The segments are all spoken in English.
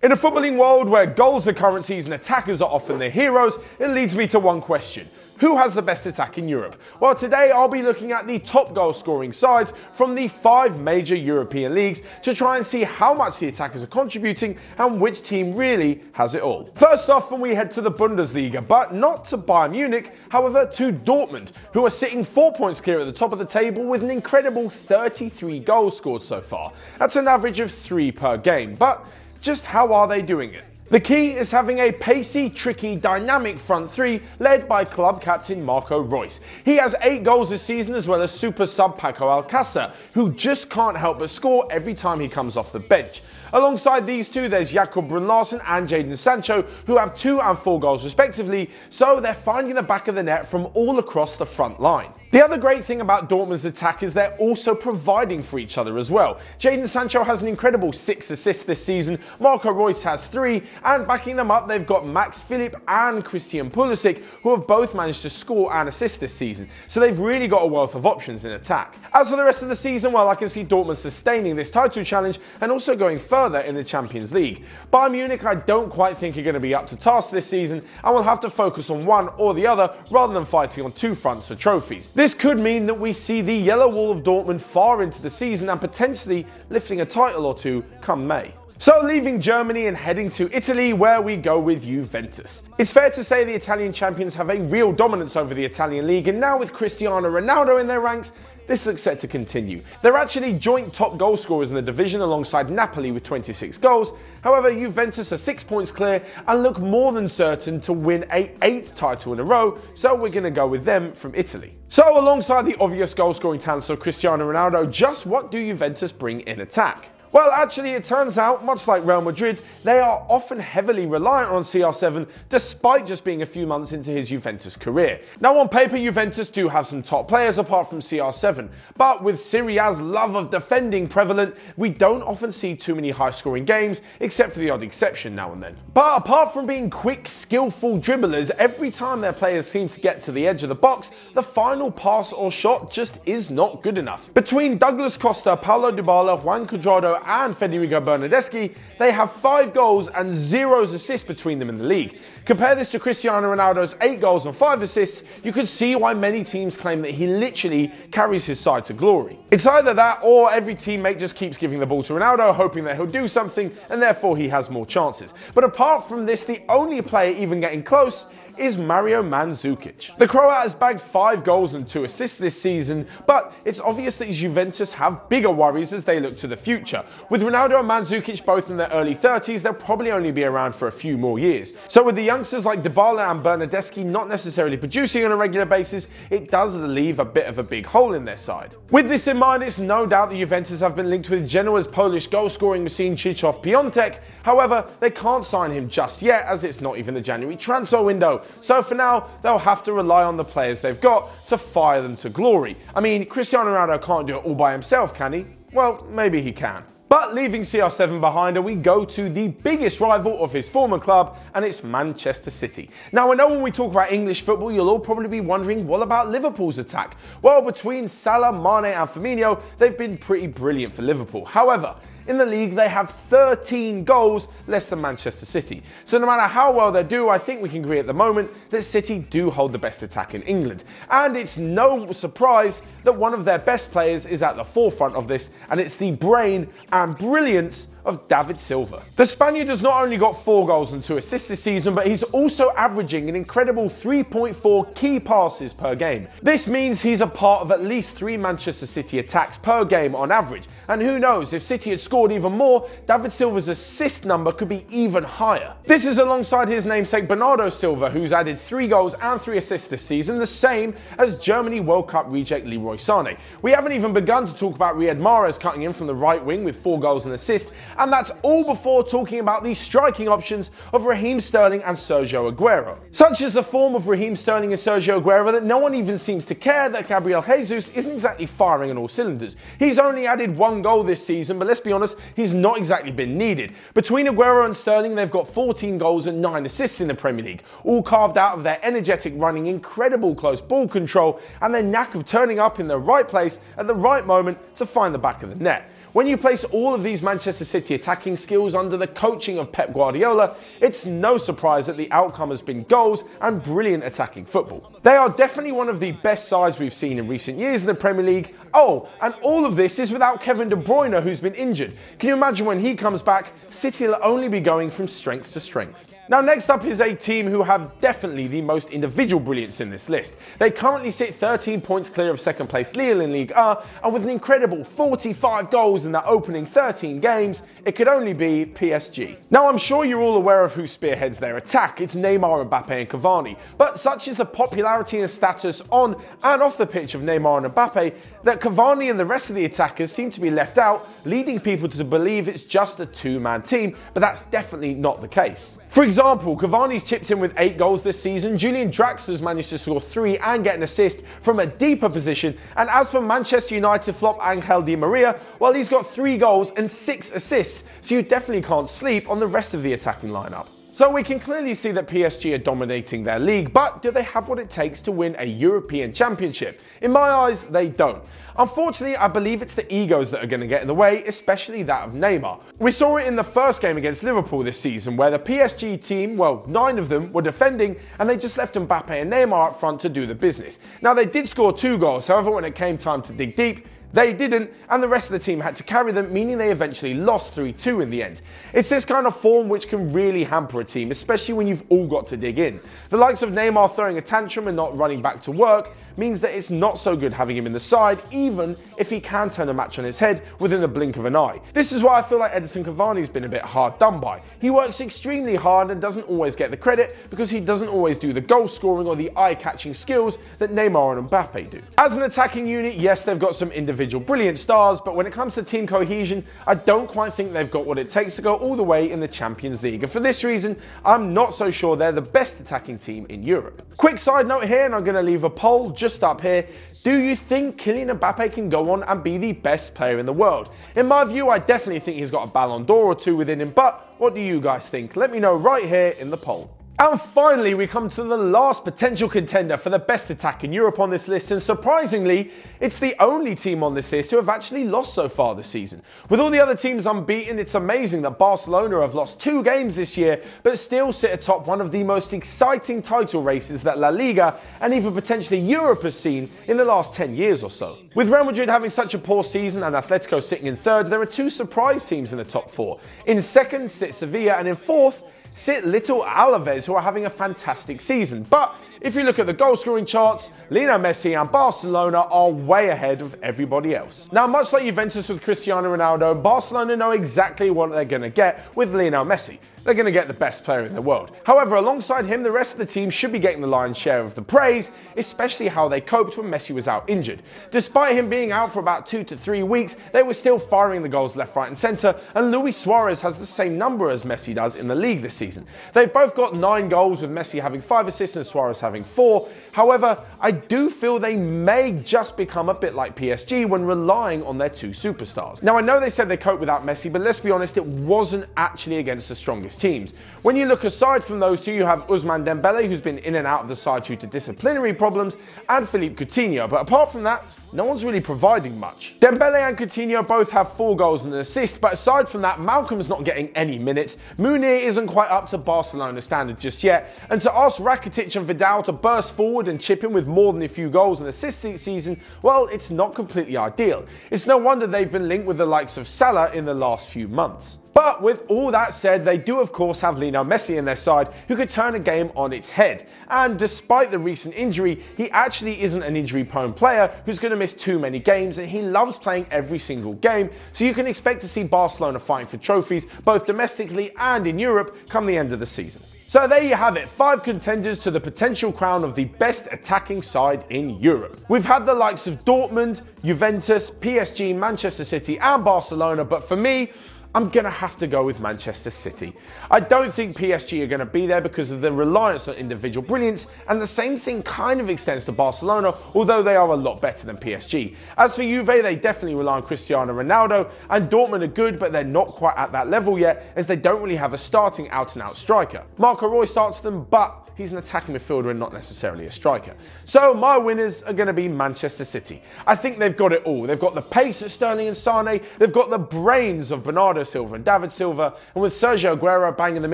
In a footballing world where goals are currencies and attackers are often their heroes, it leads me to one question. Who has the best attack in Europe? Well, today I'll be looking at the top goal scoring sides from the 5 major European leagues to try and see how much the attackers are contributing and which team really has it all. First off, we head to the Bundesliga, but not to Bayern Munich, however to Dortmund, who are sitting 4 points clear at the top of the table with an incredible 33 goals scored so far. That's an average of 3 per game, but just how are they doing it? The key is having a pacey, tricky, dynamic front three led by club captain Marco Reus. He has 8 goals this season as well as super sub Paco Alcácer, who just can't help but score every time he comes off the bench. Alongside these two, there's Jakob Brun-Larsen and Jadon Sancho, who have 2 and 4 goals respectively, so they're finding the back of the net from all across the front line. The other great thing about Dortmund's attack is they're also providing for each other as well. Jadon Sancho has an incredible 6 assists this season, Marco Reus has 3, and backing them up they've got Max Philipp and Christian Pulisic, who have both managed to score and assist this season, so they've really got a wealth of options in attack. As for the rest of the season, well, I can see Dortmund sustaining this title challenge and also going further in the Champions League. Bayern Munich I don't quite think are going to be up to task this season and will have to focus on one or the other rather than fighting on 2 fronts for trophies. This could mean that we see the yellow wall of Dortmund far into the season and potentially lifting a title or 2 come May. So leaving Germany and heading to Italy, where we go with Juventus. It's fair to say the Italian champions have a real dominance over the Italian league, and now with Cristiano Ronaldo in their ranks, this looks set to continue. They're actually joint top goal scorers in the division alongside Napoli with 26 goals. However, Juventus are 6 points clear and look more than certain to win an 8th title in a row, so we're going to go with them from Italy. So alongside the obvious goal scoring talents of Cristiano Ronaldo, just what do Juventus bring in attack? Well, actually, it turns out, much like Real Madrid, they are often heavily reliant on CR7 despite just being a few months into his Juventus career. Now, on paper, Juventus do have some top players apart from CR7, but with Serie A's love of defending prevalent, we don't often see too many high-scoring games, except for the odd exception now and then. But apart from being quick, skillful dribblers, every time their players seem to get to the edge of the box, the final pass or shot just is not good enough. Between Douglas Costa, Paulo Dybala, Juan Cuadrado, and Federico Bernardeschi, they have 5 goals and 0 assists between them in the league. Compare this to Cristiano Ronaldo's 8 goals and 5 assists, you can see why many teams claim that he literally carries his side to glory. It's either that or every teammate just keeps giving the ball to Ronaldo, hoping that he'll do something, and therefore he has more chances. But apart from this, the only player even getting close is Mario Mandzukic. The Croat has bagged 5 goals and 2 assists this season, but it's obvious that Juventus have bigger worries as they look to the future. With Ronaldo and Mandzukic both in their early 30s, they'll probably only be around for a few more years. So with the youngsters like Dybala and Bernardeschi not necessarily producing on a regular basis, it does leave a bit of a big hole in their side. With this in mind, it's no doubt that Juventus have been linked with Genoa's Polish goal-scoring machine Krzysztof Piątek. However, they can't sign him just yet as it's not even the January transfer window. So for now, they'll have to rely on the players they've got to fire them to glory. I mean, Cristiano Ronaldo can't do it all by himself, can he? Well, maybe he can. But leaving CR7 behind, we go to the biggest rival of his former club, and it's Manchester City. Now, I know when we talk about English football, you'll all probably be wondering, what about Liverpool's attack? Well, between Salah, Mane and Firmino, they've been pretty brilliant for Liverpool. However, in the league, they have 13 goals less than Manchester City. So no matter how well they do, I think we can agree at the moment that City do hold the best attack in England. And it's no surprise that one of their best players is at the forefront of this, and it's the brain and brilliance of David Silva. The Spaniard has not only got 4 goals and 2 assists this season, but he's also averaging an incredible 3.4 key passes per game. This means he's a part of at least 3 Manchester City attacks per game on average. And who knows, if City had scored even more, David Silva's assist number could be even higher. This is alongside his namesake Bernardo Silva, who's added 3 goals and 3 assists this season, the same as Germany World Cup reject Leroy Sané. We haven't even begun to talk about Riyad Mahrez cutting in from the right wing with 4 goals and assists, and that's all before talking about the striking options of Raheem Sterling and Sergio Aguero. Such is the form of Raheem Sterling and Sergio Aguero that no one even seems to care that Gabriel Jesus isn't exactly firing on all cylinders. He's only added 1 goal this season, but let's be honest, he's not exactly been needed. Between Aguero and Sterling, they've got 14 goals and 9 assists in the Premier League, all carved out of their energetic running, incredible close ball control, and their knack of turning up in the right place at the right moment to find the back of the net. When you place all of these Manchester City attacking skills under the coaching of Pep Guardiola, it's no surprise that the outcome has been goals and brilliant attacking football. They are definitely one of the best sides we've seen in recent years in the Premier League. Oh, and all of this is without Kevin De Bruyne, who's been injured. Can you imagine when he comes back, City will only be going from strength to strength. Now next up is a team who have definitely the most individual brilliance in this list. They currently sit 13 points clear of second place Lille in Ligue 1, and with an incredible 45 goals in their opening 13 games, it could only be PSG. Now I'm sure you're all aware of who spearheads their attack. It's Neymar, Mbappe and Cavani. But such is the popularity and status on and off the pitch of Neymar and Mbappe that Cavani and the rest of the attackers seem to be left out, leading people to believe it's just a two-man team, but that's definitely not the case. For example, Cavani's chipped in with 8 goals this season, Julian Draxler's managed to score 3 and get an assist from a deeper position, and as for Manchester United flop Angel Di Maria, well, he's got 3 goals and 6 assists, so you definitely can't sleep on the rest of the attacking lineup. So we can clearly see that PSG are dominating their league, but do they have what it takes to win a European Championship? In my eyes, they don't. Unfortunately, I believe it's the egos that are going to get in the way, especially that of Neymar. We saw it in the first game against Liverpool this season, where the PSG team, well, 9 of them were defending, and they just left Mbappe and Neymar up front to do the business. Now, they did score 2 goals, however, when it came time to dig deep, they didn't, and the rest of the team had to carry them, meaning they eventually lost 3-2 in the end. It's this kind of form which can really hamper a team, especially when you've all got to dig in. The likes of Neymar throwing a tantrum and not running back to work means that it's not so good having him in the side, even if he can turn a match on his head within the blink of an eye. This is why I feel like Edinson Cavani's been a bit hard done by. He works extremely hard and doesn't always get the credit because he doesn't always do the goal scoring or the eye-catching skills that Neymar and Mbappe do. As an attacking unit, yes, they've got some individual brilliant stars, but when it comes to team cohesion, I don't quite think they've got what it takes to go all the way in the Champions League. And for this reason, I'm not so sure they're the best attacking team in Europe. Quick side note here, and I'm going to leave a poll just up here. Do you think Kylian Mbappe can go on and be the best player in the world? In my view, I definitely think he's got a Ballon d'Or or 2 within him, but what do you guys think? Let me know right here in the poll. And finally, we come to the last potential contender for the best attack in Europe on this list, and surprisingly, it's the only team on this list who have actually lost so far this season. With all the other teams unbeaten, it's amazing that Barcelona have lost 2 games this year, but still sit atop one of the most exciting title races that La Liga and even potentially Europe has seen in the last 10 years or so. With Real Madrid having such a poor season and Atletico sitting in 3rd, there are 2 surprise teams in the top 4. In 2nd sit Sevilla, and in 4th sit little Alaves, who are having a fantastic season. But if you look at the goal scoring charts, Lionel Messi and Barcelona are way ahead of everybody else. Now, much like Juventus with Cristiano Ronaldo, Barcelona know exactly what they're going to get with Lionel Messi. They're going to get the best player in the world. However, alongside him, the rest of the team should be getting the lion's share of the praise, especially how they coped when Messi was out injured. Despite him being out for about 2 to 3 weeks, they were still firing the goals left, right and centre, and Luis Suarez has the same number as Messi does in the league this season. They've both got 9 goals, with Messi having 5 assists and Suarez having 4. However, I do feel they may just become a bit like PSG when relying on their 2 superstars. Now, I know they said they coped without Messi, but let's be honest, it wasn't actually against the strongest teams. When you look aside from those 2, you have Ousmane Dembele, who's been in and out of the side due to disciplinary problems, and Philippe Coutinho. But apart from that, no one's really providing much. Dembele and Coutinho both have 4 goals and an assist, but aside from that, Malcolm's not getting any minutes. Munir isn't quite up to Barcelona standard just yet, and to ask Rakitic and Vidal to burst forward and chip in with more than a few goals and assists each season, well, it's not completely ideal. It's no wonder they've been linked with the likes of Salah in the last few months. But with all that said, they do of course have Lionel Messi in their side, who could turn a game on its head. And despite the recent injury, he actually isn't an injury-prone player who's going to miss too many games, and he loves playing every single game, so you can expect to see Barcelona fighting for trophies, both domestically and in Europe, come the end of the season. So there you have it, 5 contenders to the potential crown of the best attacking side in Europe. We've had the likes of Dortmund, Juventus, PSG, Manchester City and Barcelona, but for me, I'm going to have to go with Manchester City. I don't think PSG are going to be there because of the reliance on individual brilliance, and the same thing kind of extends to Barcelona, although they are a lot better than PSG. As for Juve, they definitely rely on Cristiano Ronaldo, and Dortmund are good, but they're not quite at that level yet, as they don't really have a starting out-and-out striker. Marco Reus starts them, but he's an attacking midfielder and not necessarily a striker. So my winners are going to be Manchester City. I think they've got it all. They've got the pace of Sterling and Sane, they've got the brains of Bernardo Silva and David Silva, and with Sergio Aguero banging them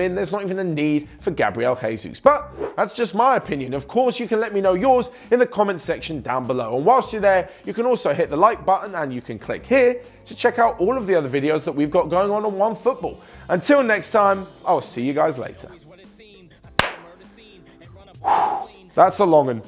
in, there's not even a need for Gabriel Jesus. But that's just my opinion. Of course, you can let me know yours in the comment section down below. And whilst you're there, you can also hit the like button and you can click here to check out all of the other videos that we've got going on OneFootball. Until next time, I'll see you guys later. That's a long one.